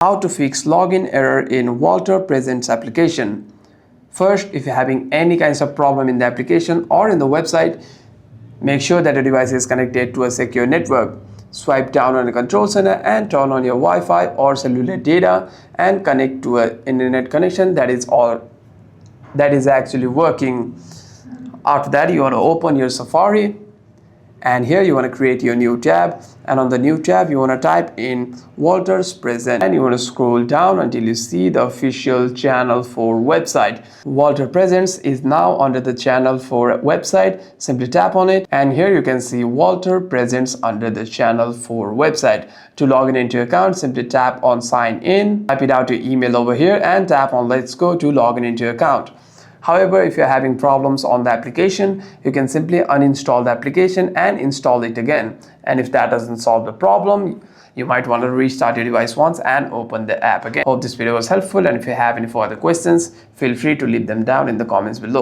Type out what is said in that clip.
How to fix login error in Walter Presents application. First, if you're having any kinds of problem in the application or in the website, make sure that your device is connected to a secure network. Swipe down on the control center and turn on your Wi-Fi or cellular data and connect to an internet connection that is actually working. After that, you want to open your Safari, and here you want to create your new tab, and on the new tab you want to type in Walter's Present, and you want to scroll down until you see the official channel for website. Walter Presents is now under the channel for website. Simply tap on it, and here you can see Walter Presents under the channel for website. To log in into your account, simply tap on sign in, type it out your email over here, and tap on let's go to log in into your account. However, if you're having problems on the application, you can simply uninstall the application and install it again. And if that doesn't solve the problem, you might want to restart your device once and open the app again. Hope this video was helpful, and if you have any further questions, feel free to leave them down in the comments below.